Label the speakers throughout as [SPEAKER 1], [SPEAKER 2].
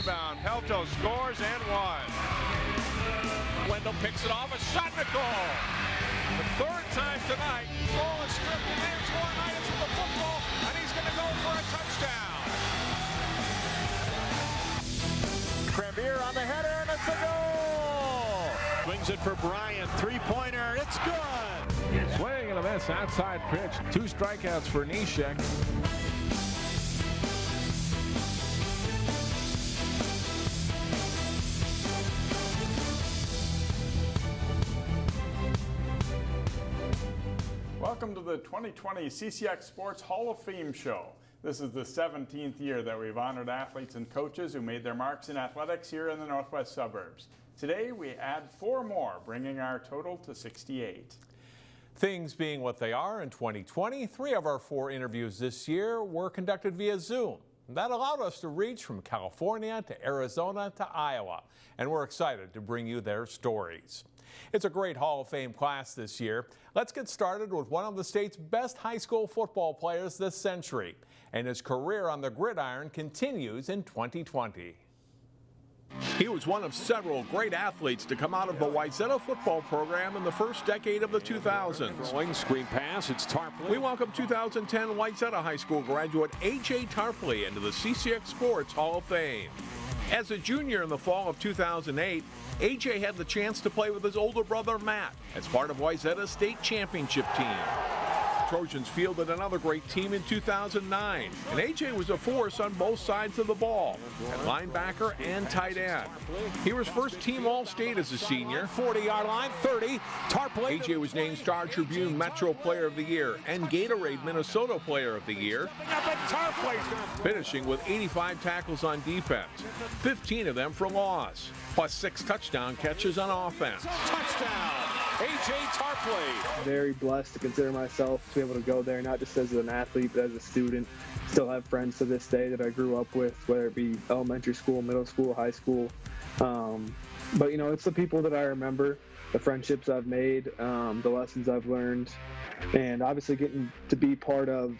[SPEAKER 1] rebound. Pelto scores and one.
[SPEAKER 2] Wendell picks it off, a shot and a goal. The third time tonight. Ball is stripped and scoring Unitas with the football, and he's going to go for a touchdown.
[SPEAKER 3] Crevier on the header, and it's a goal!
[SPEAKER 4] Swings it for Bryant, three-pointer, it's good!
[SPEAKER 5] Swing and a miss, outside pitch. 2 strikeouts for Neshek.
[SPEAKER 6] Welcome to the 2020 CCX Sports Hall of Fame show. This is the 17th year that we've honored athletes and coaches who made their marks in athletics here in the Northwest Suburbs. Today we add 4 more, bringing our total to 68.
[SPEAKER 7] Things being what they are in 2020, 3 of our 4 interviews this year were conducted via Zoom. That allowed us to reach from California to Arizona to Iowa, and we're excited to bring you their stories. It's a great Hall of Fame class this year. Let's get started with one of the state's best high school football players this century, and his career on the gridiron continues in 2020.
[SPEAKER 2] He was one of several great athletes to come out of the Wayzata football program in the first decade of the 2000s.
[SPEAKER 4] Throwing screen pass, it's Tarpley.
[SPEAKER 2] We welcome 2010 Wayzata High School graduate A.J. Tarpley into the CCX Sports Hall of Fame. As a junior in the fall of 2008, A.J. had the chance to play with his older brother Matt as part of Wayzata's state championship team. Trojans fielded another great team in 2009, and A.J. was a force on both sides of the ball, at linebacker and tight end. He was first team All-State as a senior.
[SPEAKER 4] 40-yard line, 30, Tarpley.
[SPEAKER 2] A.J. was named Star Tribune Metro Player of the Year and Gatorade Minnesota Player of the Year, finishing with 85 tackles on defense, 15 of them for loss, plus 6 touchdown catches on offense.
[SPEAKER 4] Touchdown, A.J. Tarpley.
[SPEAKER 8] Very blessed to consider myself to be able to go there, not just as an athlete, but as a student. Still have friends to this day that I grew up with, whether it be elementary school, middle school, high school. But, you know, it's the people that I remember, the friendships I've made, the lessons I've learned, and obviously getting to be part of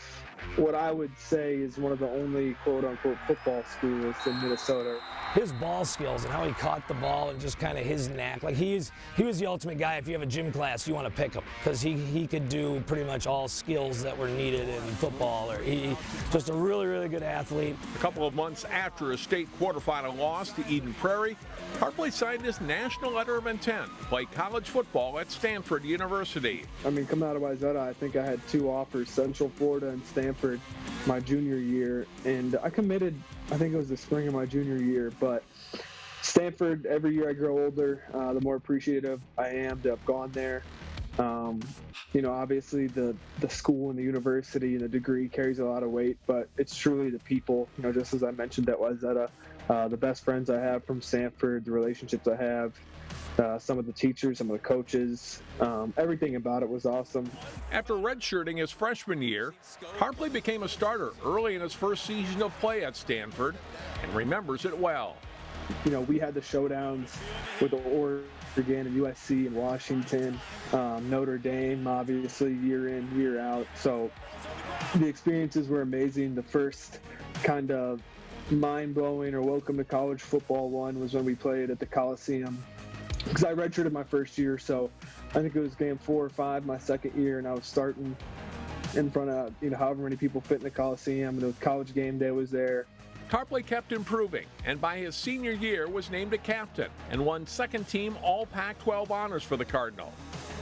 [SPEAKER 8] what I would say is one of the only quote-unquote football schools in Minnesota.
[SPEAKER 9] His ball skills and how he caught the ball and just kind of his knack. Like he was the ultimate guy. If you have a gym class, you want to pick him because he could do pretty much all skills that were needed in football. Or he just a really, really good athlete.
[SPEAKER 2] A couple of months after a state quarterfinal loss to Eden Prairie, Tarpley signed his national letter of intent to play college football at Stanford University.
[SPEAKER 8] I mean, coming out of Wayzata, I think I had 2 offers, Central Florida and Stanford, my junior year, and I committed, I think it was the spring of my junior year, but Stanford, every year I grow older, the more appreciative I am to have gone there. You know, obviously the school and the university and the degree carries a lot of weight, but it's truly the people, you know, just as I mentioned at Wayzata, the best friends I have from Stanford, the relationships I have, some of the teachers, some of the coaches, everything about it was awesome.
[SPEAKER 2] After redshirting his freshman year, Tarpley became a starter early in his first season of play at Stanford and remembers it well.
[SPEAKER 8] You know, we had the showdowns with Oregon and USC and Washington, Notre Dame, obviously, year in, year out. So the experiences were amazing. The first kind of mind-blowing or welcome to college football one was when we played at the Coliseum. Because I redshirted my first year, so I think it was game 4 or 5 my second year, and I was starting in front of, you know, however many people fit in the Coliseum, and the college game day was there.
[SPEAKER 2] Tarpley kept improving, and by his senior year was named a captain and won second-team All Pac-12 honors for the Cardinal.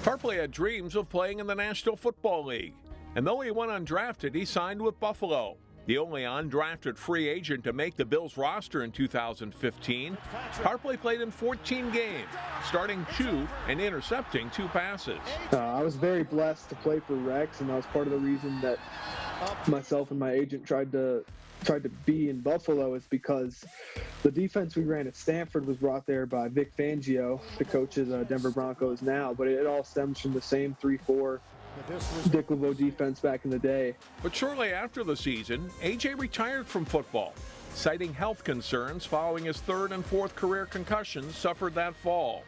[SPEAKER 2] Tarpley had dreams of playing in the National Football League, and though he went undrafted, he signed with Buffalo. The only undrafted free agent to make the Bills roster in 2015, Tarpley played in 14 games, starting 2 and intercepting 2 passes.
[SPEAKER 8] I was very blessed to play for Rex, and that was part of the reason that myself and my agent tried to be in Buffalo, is because the defense we ran at Stanford was brought there by Vic Fangio, the coach of the Denver Broncos now, but it all stems from the same 3-4 Dick LeBeau defense back in the day.
[SPEAKER 2] But shortly after the season, A.J. retired from football, citing health concerns following his 3rd and 4th career concussions suffered that fall.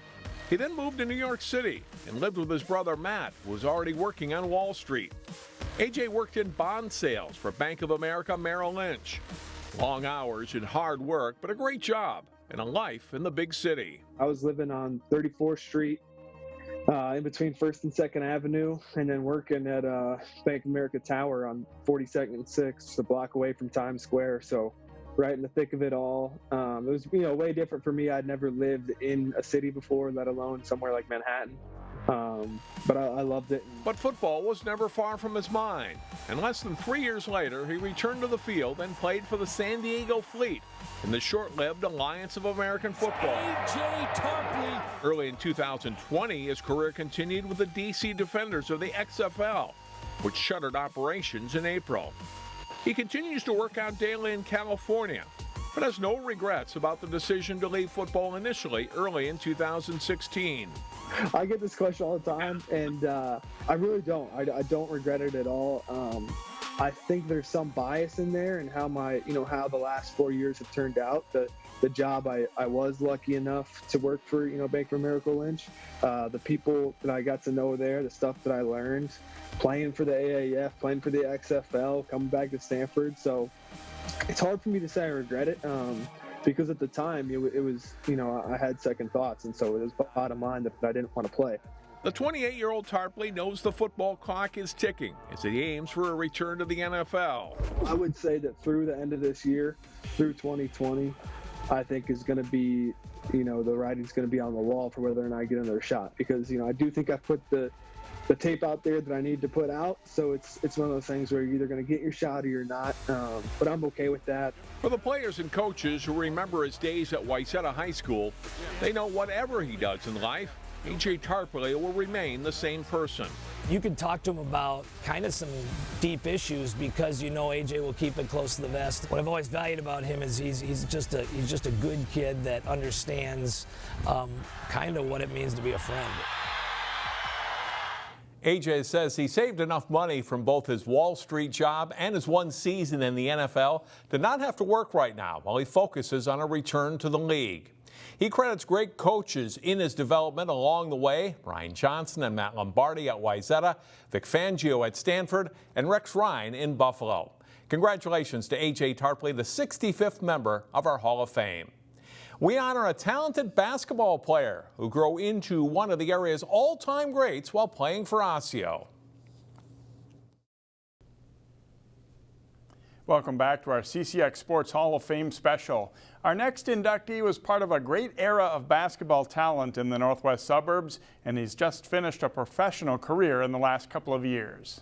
[SPEAKER 2] He then moved to New York City and lived with his brother Matt, who was already working on Wall Street. A.J. worked in bond sales for Bank of America Merrill Lynch. Long hours and hard work, but a great job and a life in the big city.
[SPEAKER 8] I was living on 34th Street, in between 1st and 2nd Avenue, and then working at Bank of America Tower on 42nd and 6th, a block away from Times Square. So right in the thick of it all. It was, way different for me. I'd never lived in a city before, let alone somewhere like Manhattan. But I loved it.
[SPEAKER 2] But football was never far from his mind. And less than 3 years later, he returned to the field and played for the San Diego Fleet in the short-lived Alliance of American Football.
[SPEAKER 9] A.J. Tarpley.
[SPEAKER 2] Early in 2020, his career continued with the DC Defenders of the XFL, which shuttered operations in April. He continues to work out daily in California, but has no regrets about the decision to leave football initially early in 2016.
[SPEAKER 8] I get this question all the time, and I really don't. I don't regret it at all. I think there's some bias in there in how how the last 4 years have turned out. The job I was lucky enough to work for, Bank of America Lynch, the people that I got to know there, the stuff that I learned, playing for the AAF, playing for the XFL, coming back to Stanford. So it's hard for me to say I regret it. Because at the time, it was, I had second thoughts, and so it was bottom line that I didn't want to play.
[SPEAKER 2] The 28-year-old Tarpley knows the football clock is ticking as he aims for a return to the NFL.
[SPEAKER 8] I would say that through the end of this year, through 2020, I think is going to be, the writing's going to be on the wall for whether or not I get another shot. Because, I do think I put the tape out there that I need to put out. So it's one of those things where you're either going to get your shot or you're not. But I'm okay with that.
[SPEAKER 2] For the players and coaches who remember his days at Wayzata High School, they know whatever he does in life, A.J. Tarpley will remain the same person.
[SPEAKER 9] You can talk to him about kind of some deep issues because A.J. will keep it close to the vest. What I've always valued about him is he's just a good kid that understands kind of what it means to be a friend.
[SPEAKER 7] A.J. says he saved enough money from both his Wall Street job and his one season in the NFL to not have to work right now while he focuses on a return to the league. He credits great coaches in his development along the way, Brian Johnson and Matt Lombardi at Wayzata, Vic Fangio at Stanford, and Rex Ryan in Buffalo. Congratulations to A.J. Tarpley, the 65th member of our Hall of Fame. We honor a talented basketball player who grew into one of the area's all-time greats while playing for Osseo.
[SPEAKER 6] Welcome back to our CCX Sports Hall of Fame special. Our next inductee was part of a great era of basketball talent in the Northwest Suburbs, and he's just finished a professional career in the last couple of years.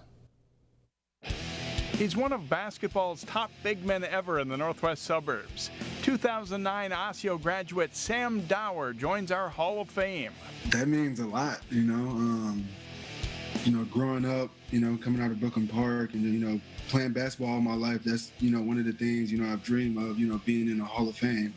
[SPEAKER 6] He's one of basketball's top big men ever in the Northwest Suburbs. 2009 Osseo graduate Sam Dower joins our Hall of Fame.
[SPEAKER 10] That means a lot, growing up, coming out of Brooklyn Park and, playing basketball all my life. That's, one of the things, I've dreamed of, being in the Hall of Fame.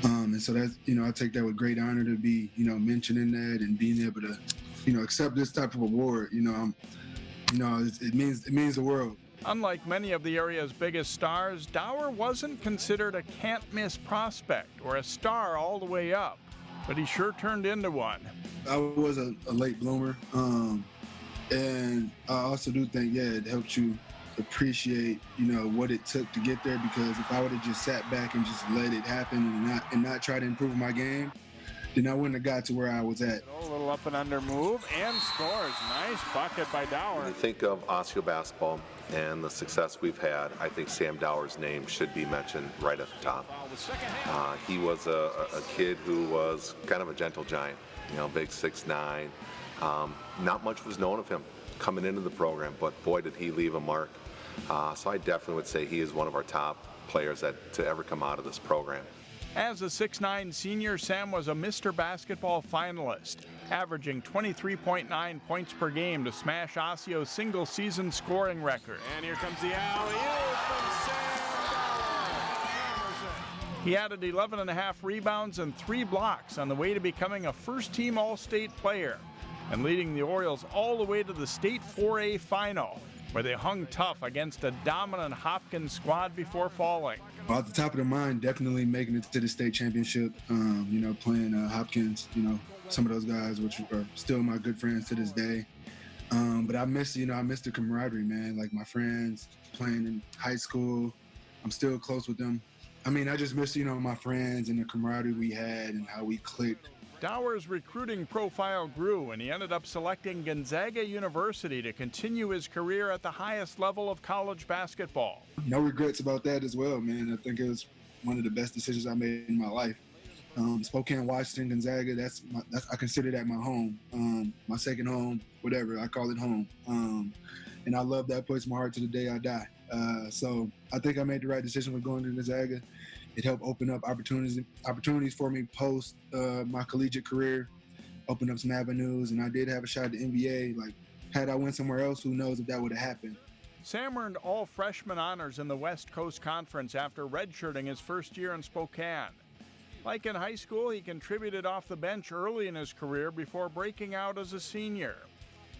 [SPEAKER 10] And so that's, I take that with great honor to be, mentioned in that and being able to, accept this type of award. It means the world.
[SPEAKER 6] Unlike many of the area's biggest stars, Dower wasn't considered a can't-miss prospect or a star all the way up, but he sure turned into one.
[SPEAKER 10] I was a late bloomer, and I also do think, it helps you appreciate, what it took to get there, because if I would have just sat back and just let it happen and not try to improve my game, then I wouldn't have got to where I was at.
[SPEAKER 4] A little up and under move and scores. Nice bucket by Dower.
[SPEAKER 11] When you think of Osseo basketball and the success we've had, I think Sam Dower's name should be mentioned right at the top. He was a kid who was kind of a gentle giant, big 6'9". Not much was known of him coming into the program, but boy, did he leave a mark. So I definitely would say he is one of our top players to ever come out of this program.
[SPEAKER 6] As a 6'9" senior, Sam was a Mr. Basketball finalist, averaging 23.9 points per game to smash Osseo's single-season scoring record.
[SPEAKER 4] And here comes the alley-oop from Sam Dower.
[SPEAKER 6] He added 11.5 rebounds and 3 blocks on the way to becoming a first-team All-State player and leading the Orioles all the way to the State 4A final, where they hung tough against a dominant Hopkins squad before falling.
[SPEAKER 10] Off the top of the mind, definitely making it to the state championship, playing Hopkins, some of those guys, which are still my good friends to this day. But I miss the camaraderie, man, like my friends playing in high school, I'm still close with them. I mean, I just miss, my friends and the camaraderie we had and how we clicked.
[SPEAKER 6] Dower's recruiting profile grew, and he ended up selecting Gonzaga University to continue his career at the highest level of college basketball.
[SPEAKER 10] No regrets about that as well, man. I think it was one of the best decisions I made in my life. Spokane, Washington, Gonzaga, I consider that my home, my second home, whatever, I call it home. And I love that place, my heart to the day I die. So I think I made the right decision with going to Gonzaga. It helped open up opportunities for me post my collegiate career, open up some avenues, and I did have a shot at the NBA. Like, had I went somewhere else, who knows if that would have happened.
[SPEAKER 6] Sam earned all freshman honors in the West Coast Conference after redshirting his first year in Spokane. Like in high school, he contributed off the bench early in his career before breaking out as a senior.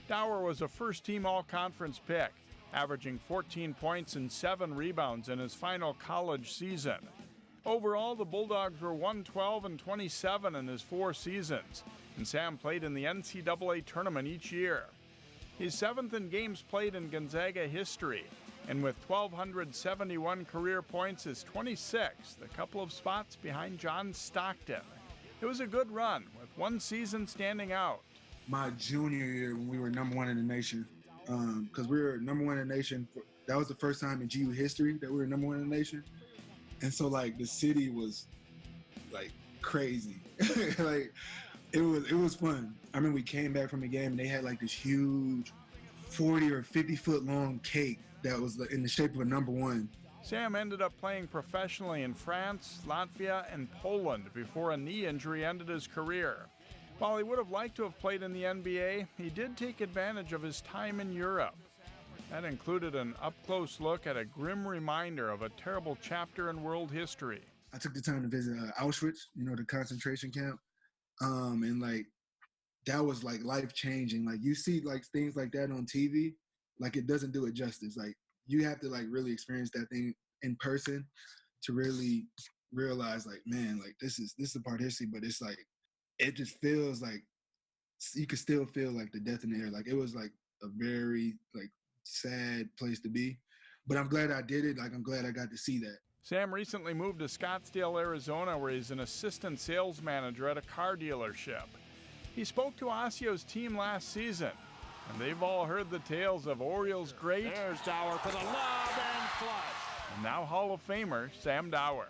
[SPEAKER 6] Dower was a first-team all-conference pick, averaging 14 points and 7 rebounds in his final college season. Overall, the Bulldogs were 112-27 in his 4 seasons, and Sam played in the NCAA tournament each year. He's 7th in games played in Gonzaga history, and with 1,271 career points is 26th, a couple of spots behind John Stockton. It was a good run, with one season standing out.
[SPEAKER 10] My junior year, when we were number 1 in the nation, because we were number 1 in the nation, that was the first time in GU history that we were number 1 in the nation. And so, like, the city was, like, crazy. Like, it was fun. I remember we came back from the game and they had, like, this huge 40 or 50 foot long cake that was in the shape of a number 1.
[SPEAKER 6] Sam ended up playing professionally in France, Latvia, and Poland before a knee injury ended his career. While he would have liked to have played in the NBA, he did take advantage of his time in Europe. That included an up-close look at a grim reminder of a terrible chapter in world history.
[SPEAKER 10] I took the time to visit Auschwitz, the concentration camp, and like that was like life-changing. Like you see like things like that on TV, like it doesn't do it justice. Like you have to like really experience that thing in person to really realize like, man, like this is a part of history, but it's like it just feels like you could still feel like the death in the air. Like it was like a very like sad place to be, but I'm glad I did it. Like I'm glad I got to see that.
[SPEAKER 6] Sam recently moved to Scottsdale, Arizona, where he's an assistant sales manager at a car dealership. He spoke to Osseo's team last season, and they've all heard the tales of Orioles great.
[SPEAKER 4] There's Dower for the lob and flush.
[SPEAKER 6] And now Hall of Famer Sam Dower.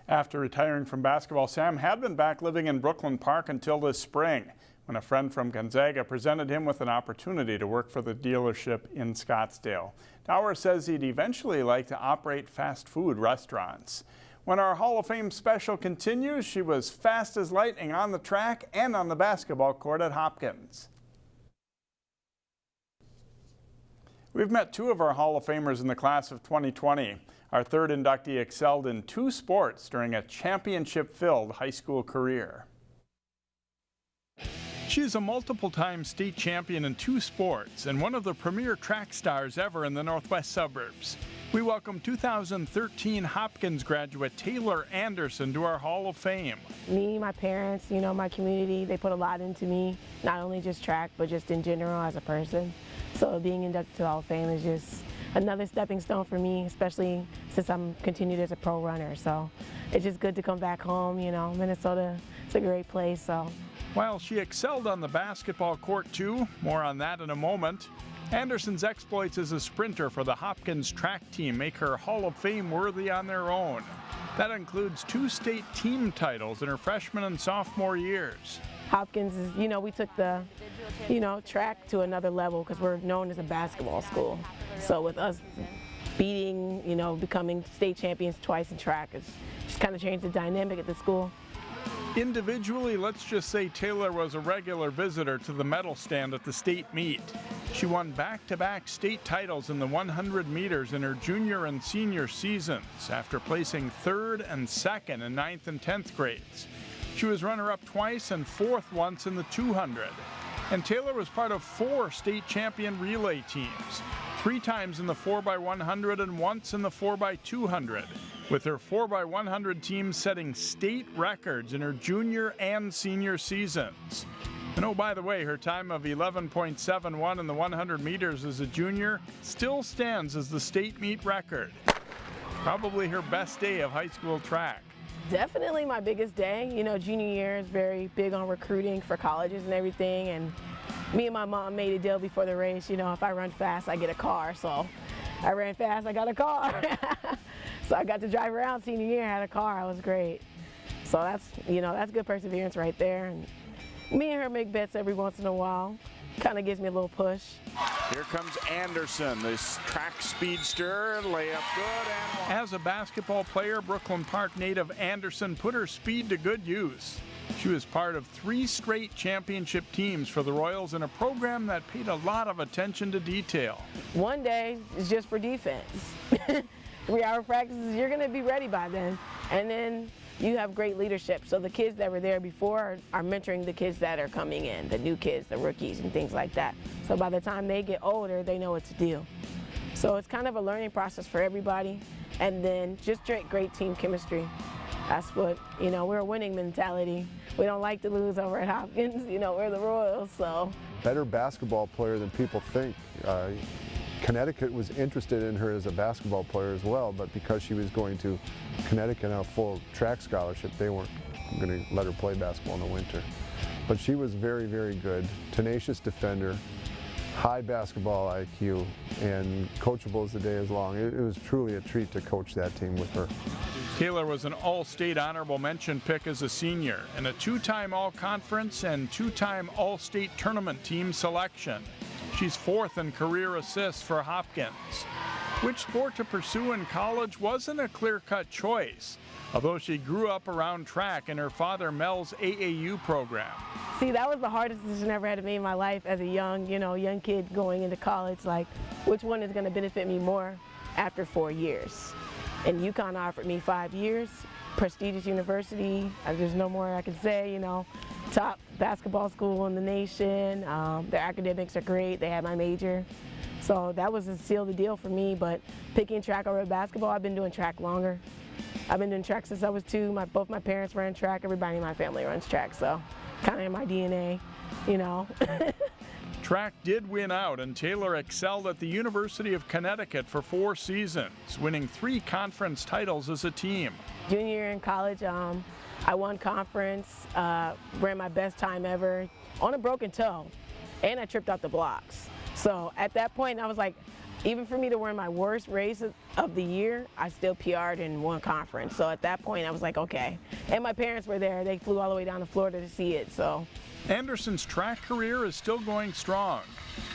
[SPEAKER 6] After retiring from basketball, Sam had been back living in Brooklyn Park until this spring, when a friend from Gonzaga presented him with an opportunity to work for the dealership in Scottsdale. Dower says he'd eventually like to operate fast food restaurants. When our Hall of Fame special continues, she was fast as lightning on the track and on the basketball court at Hopkins. We've met 2 of our Hall of Famers in the class of 2020. Our 3rd inductee excelled in 2 sports during a championship-filled high school career. She is a multiple-time state champion in 2 sports and one of the premier track stars ever in the Northwest Suburbs. We welcome 2013 Hopkins graduate Taylor Anderson to our Hall of Fame.
[SPEAKER 12] Me, my parents, my community, they put a lot into me, not only just track, but just in general as a person. So being inducted to the Hall of Fame is just another stepping stone for me, especially since I'm continued as a pro runner. So it's just good to come back home, Minnesota, it's a great place, so.
[SPEAKER 6] While she excelled on the basketball court too, more on that in a moment, Anderson's exploits as a sprinter for the Hopkins track team make her Hall of Fame worthy on their own. That includes 2 state team titles in her freshman and sophomore years.
[SPEAKER 12] Hopkins is, we took the, track to another level because we're known as a basketball school. So with us beating, becoming state champions twice in track, it's just kind of changed the dynamic at the school.
[SPEAKER 6] Individually, let's just say Taylor was a regular visitor to the medal stand at the state meet. She won back-to-back state titles in the 100 meters in her junior and senior seasons after placing 3rd and 2nd in 9th and 10th grades. She was runner-up twice and 4th once in the 200. And Taylor was part of 4 state champion relay teams, 3 times in the 4x100 and once in the 4x200, with her 4x100 team setting state records in her junior and senior seasons. And oh, by the way, her time of 11.71 in the 100 meters as a junior still stands as the state meet record. Probably her best day of high school track.
[SPEAKER 12] Definitely my biggest day. You know, junior year is very big on recruiting for colleges and everything. And me and my mom made a deal before the race. You know, if I run fast, I get a car. So I ran fast, I got a car. So I got to drive around senior year, had a car. It was great. So that's, you know, that's good perseverance right there. And me and her make bets every once in a while. Kind of gives me a little push.
[SPEAKER 4] Here comes Anderson, this track speedster, layup good and one.
[SPEAKER 6] As a basketball player, Brooklyn Park native Anderson put her speed to good use. She was part of 3 straight championship teams for the Royals in a program that paid a lot of attention to detail.
[SPEAKER 12] One day is just for defense. 3-hour practices, you're going to be ready by then. And then you have great leadership. So the kids that were there before are mentoring the kids that are coming in, the new kids, the rookies and things like that. So by the time they get older, they know what to do. So it's kind of a learning process for everybody. And then just great team chemistry. That's what, you know, we're a winning mentality. We don't like to lose over at Hopkins. You know, we're the Royals, so.
[SPEAKER 13] Better basketball player than people think. Connecticut was interested in her as a basketball player as well, but because she was going to Connecticut on a full track scholarship, they weren't going to let her play basketball in the winter. But she was very, very good, tenacious defender, high basketball IQ, and coachable as the day is long. It was truly a treat to coach that team with her.
[SPEAKER 6] Taylor was an all-state honorable mention pick as a senior and a 2-time all-conference and 2-time all-state tournament team selection. She's 4th in career assists for Hopkins. Which sport to pursue in college wasn't a clear-cut choice, although she grew up around track in her father Mel's AAU program.
[SPEAKER 12] See, that was the hardest decision I ever had to make in my life as a young kid going into college. Like, which one is going to benefit me more after 4 years? And UConn offered me 5 years, prestigious university. There's no more I can say, you know, top basketball school in the nation. Their academics are great. They had my major. So that was a seal the deal for me. But picking track over basketball, I've been doing track longer. I've been doing track since I was 2. Both my parents ran track. Everybody in my family runs track. So kind of in my DNA, you know.
[SPEAKER 6] Track did win out, and Taylor excelled at the University of Connecticut for 4 seasons, winning 3 conference titles as a team.
[SPEAKER 12] Junior year in college, I won conference, ran my best time ever on a broken toe, and I tripped out the blocks. So at that point, I was like, even for me to run my worst race of the year, I still PR'd and won conference. So at that point, I was like, okay. And my parents were there. They flew all the way down to Florida to see it, so.
[SPEAKER 6] Anderson's track career is still going strong.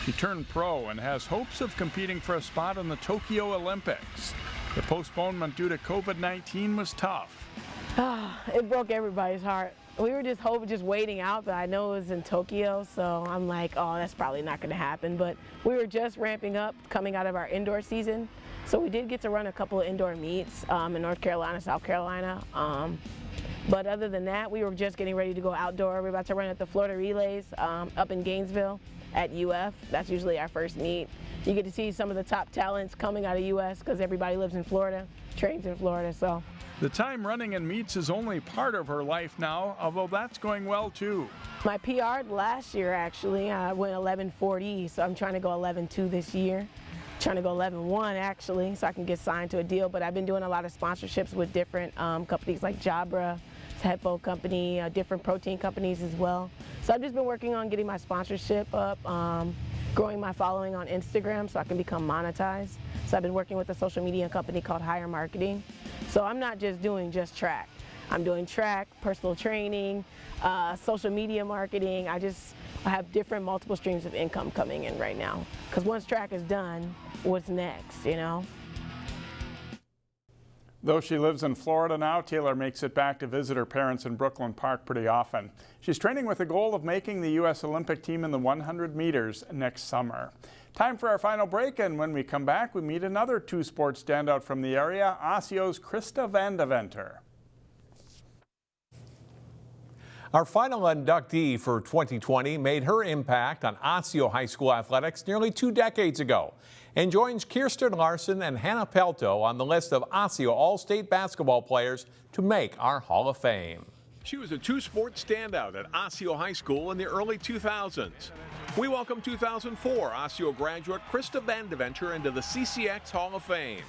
[SPEAKER 6] She turned pro and has hopes of competing for a spot in the Tokyo Olympics. The postponement due to COVID-19 was tough.
[SPEAKER 12] It broke everybody's heart. We were just waiting out, but I know it was in Tokyo, so I'm like, oh, that's probably not going to happen. But we were just ramping up, coming out of our indoor season. So we did get to run a couple of indoor meets in North Carolina, South Carolina. But other than that, we were just getting ready to go outdoor. We're about to run at the Florida Relays up in Gainesville at UF. That's usually our first meet. You get to see some of the top talents coming out of US because everybody lives in Florida, trains in Florida, so.
[SPEAKER 6] The time running in meets is only part of her life now, although that's going well too.
[SPEAKER 12] My PR'd last year actually. I went 11:40, so I'm trying to go 11:2 this year. Trying to go 11:1 actually, so I can get signed to a deal. But I've been doing a lot of sponsorships with different companies like Jabra, headphone company, different protein companies as well. So I've just been working on getting my sponsorship up, growing my following on Instagram so I can become monetized. So I've been working with a social media company called Higher Marketing. So I'm not just doing track. I'm doing track, personal training, social media marketing. I have multiple streams of income coming in right now. Because once track is done, what's next, you know?
[SPEAKER 6] Though she lives in Florida now, Taylor makes it back to visit her parents in Brooklyn Park pretty often. She's training with the goal of making the U.S. Olympic team in the 100 meters next summer. Time for our final break, and when we come back, we meet another 2-sport standout from the area, Osseo's Krista VanDeVenter.
[SPEAKER 7] Our final inductee for 2020 made her impact on Osseo High School athletics nearly 2 decades ago and joins Kirsten Larson and Hannah Pelto on the list of Osseo All-State basketball players to make our Hall of Fame.
[SPEAKER 2] She was a two-sport standout at Osseo High School in the early 2000s. We welcome 2004 Osseo graduate Christina VanDeVenter into the CCX Hall of Fame.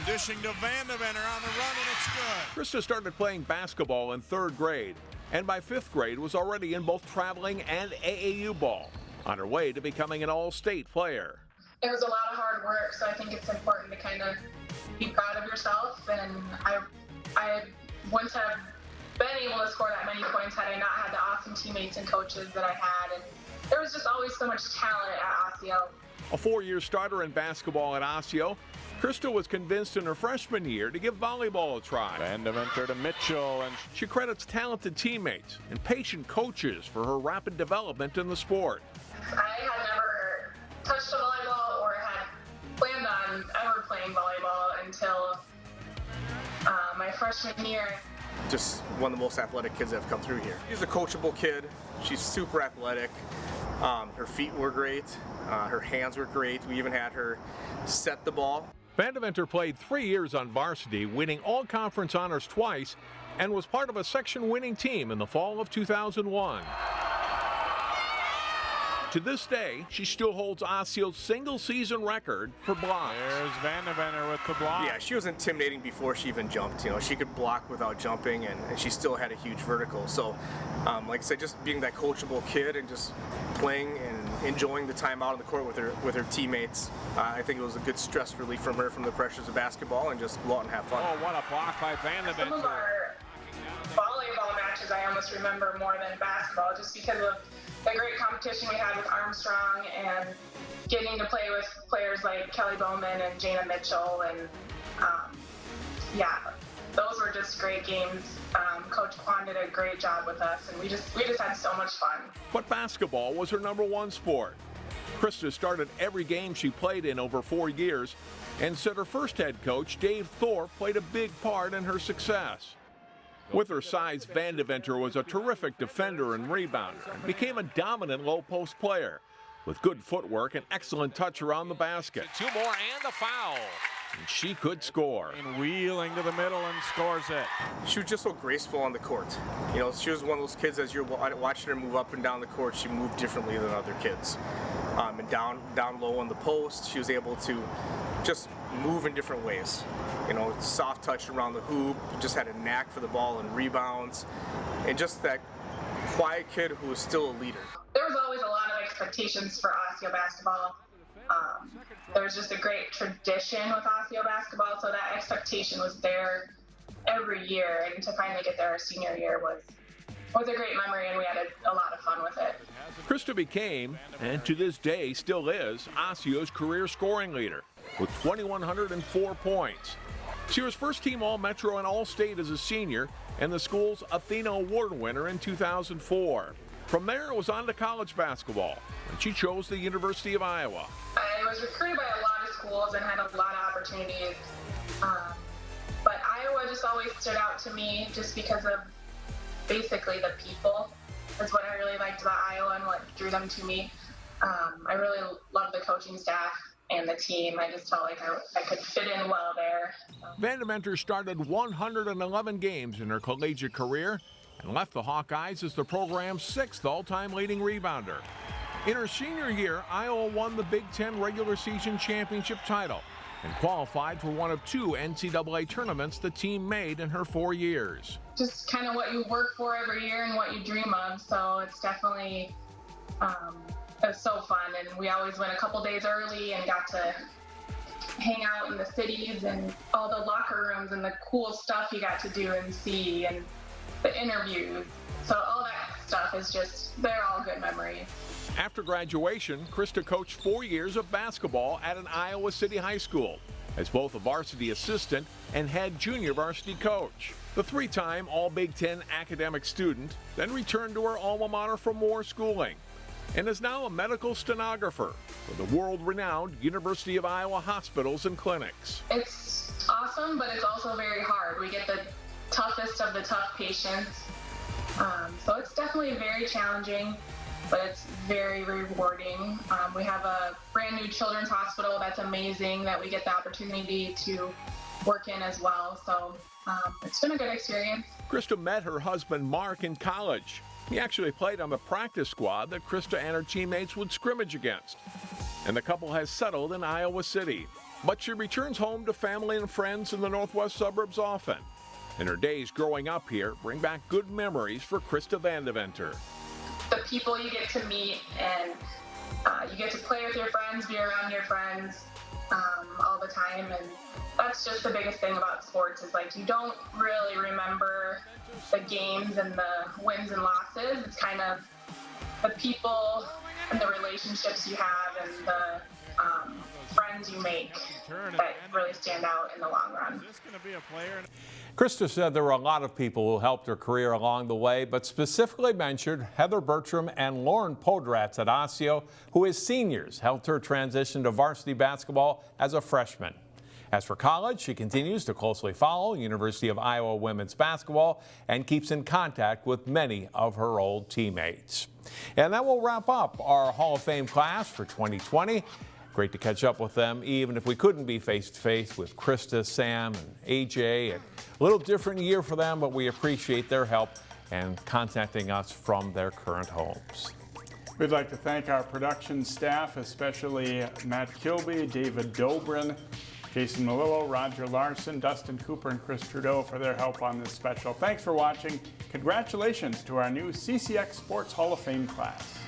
[SPEAKER 1] Dishing to VandeVenter on the run, and it's good.
[SPEAKER 2] Christina started playing basketball in 3rd grade, and by 5th grade was already in both traveling and AAU ball, on her way to becoming an all-state player.
[SPEAKER 14] It was a lot of hard work, so I think it's important to kind of be proud of yourself, and I wouldn't have been able to score that many points had I not had the awesome teammates and coaches that I had, and there was just always so much talent at Osseo.
[SPEAKER 2] A 4-year starter in basketball at Osseo, Christina was convinced in her freshman year to give volleyball a try.
[SPEAKER 4] VanDeVenter to Mitchell, and
[SPEAKER 2] she credits talented teammates and patient coaches for her rapid development in the sport.
[SPEAKER 14] I had never touched a volleyball or had planned on ever playing volleyball until my freshman year.
[SPEAKER 15] Just one of the most athletic kids that have come through here. She's a coachable kid. She's super athletic. Her feet were great. Her hands were great. We even had her set the ball.
[SPEAKER 2] VanDeVenter played 3 years on varsity, winning all-conference honors twice, and was part of a section-winning team in the fall of 2001. To this day, she still holds Osseo's single-season record for blocks.
[SPEAKER 4] There's VanDeVenter with the block.
[SPEAKER 15] Yeah, she was intimidating before she even jumped. You know, she could block without jumping, and she still had a huge vertical. So, like I said, just being that coachable kid and just playing and enjoying the time out on the court with her teammates, I think it was a good stress relief from her from the pressures of basketball and just go out and have fun.
[SPEAKER 4] Oh, what a block by VanDeVenter.
[SPEAKER 14] Some of our volleyball matches I almost remember more than basketball, just because of the great competition we had with Armstrong and getting to play with players like Kelly Bowman and Jana Mitchell, and yeah, those were just great games. Coach Kwan did a great job with us, and we just had so much fun.
[SPEAKER 2] But basketball was her #1 sport. Christina started every game she played in over 4 years, and said her first head coach, Dave Thorpe, played a big part in her success. With her size, VanDeVenter was a terrific defender and rebounder, and became a dominant low-post player with good footwork and excellent touch around the basket.
[SPEAKER 7] 2 more and the foul.
[SPEAKER 2] And she could score.
[SPEAKER 4] And wheeling to the middle and scores it.
[SPEAKER 15] She was just so graceful on the court. You know, she was one of those kids, as you're watching her move up and down the court, she moved differently than other kids. And down low on the post, she was able to just move in different ways. You know, soft touch around the hoop, just had a knack for the ball and rebounds, and just that quiet kid who was still a leader.
[SPEAKER 14] There was always a lot of expectations for Osseo basketball. There was just a great tradition with Osseo basketball, so that expectation was there every year, and to finally get there our senior year was a great memory, and we had a lot of fun with it.
[SPEAKER 2] Christina became, and to this day still is, Osseo's career scoring leader with 2,104 points. She was first-team All-Metro and All-State as a senior, and the school's Athena Award winner in 2004. From there, it was on to college basketball, and she chose the University of Iowa.
[SPEAKER 14] I was recruited by a lot of schools and had a lot of opportunities, but Iowa just always stood out to me just because of basically the people. That's what I really liked about Iowa and what drew them to me. I really loved the coaching staff and the team. I just felt like I could fit in well there.
[SPEAKER 2] VanDeVenter started 111 games in her collegiate career and left the Hawkeyes as the program's 6th all-time leading rebounder. In her senior year, Iowa won the Big Ten regular season championship title and qualified for one of 2 NCAA tournaments the team made in her 4 years.
[SPEAKER 14] Just kind of what you work for every year and what you dream of, so it's definitely it was so fun, and we always went a couple days early and got to hang out in the cities and all the locker rooms and the cool stuff you got to do and see and the interviews. So all that stuff is just, they're all good memories.
[SPEAKER 2] After graduation, Christina coached 4 years of basketball at an Iowa City high school as both a varsity assistant and head junior varsity coach. The 3-time All-Big Ten academic student then returned to her alma mater for more schooling and is now a medical stenographer for the world-renowned University of Iowa hospitals and clinics.
[SPEAKER 14] It's awesome, but it's also very hard. We get the toughest of the tough patients, so it's definitely very challenging, but it's very rewarding. We have a brand new children's hospital that's amazing that we get the opportunity to work in as well, so it's been a good experience.
[SPEAKER 2] Krista met her husband Mark in college. He actually played on the practice squad that Krista and her teammates would scrimmage against. And the couple has settled in Iowa City. But she returns home to family and friends in the northwest suburbs often. And her days growing up here bring back good memories for Krista VanDeVenter.
[SPEAKER 14] The people you get to meet, and you get to play with your friends, be around your friends all the time, and that's just the biggest thing about sports is like you don't really remember the games and the wins and losses. It's kind of the people and the relationships you have and the friends you make that really stand out in the long run.
[SPEAKER 7] Krista said there were a lot of people who helped her career along the way, but specifically mentioned Heather Bertram and Lauren Podratz at Osseo, who as seniors helped her transition to varsity basketball as a freshman. As for college, she continues to closely follow University of Iowa women's basketball and keeps in contact with many of her old teammates. And that will wrap up our Hall of Fame class for 2020. Great to catch up with them, even if we couldn't be face-to-face with Krista, Sam, and A.J. A little different year for them, but we appreciate their help and contacting us from their current homes.
[SPEAKER 6] We'd like to thank our production staff, especially Matt Kilby, David Dobrin, Jason Malillo, Roger Larson, Dustin Cooper, and Chris Trudeau for their help on this special. Thanks for watching. Congratulations to our new CCX Sports Hall of Fame class.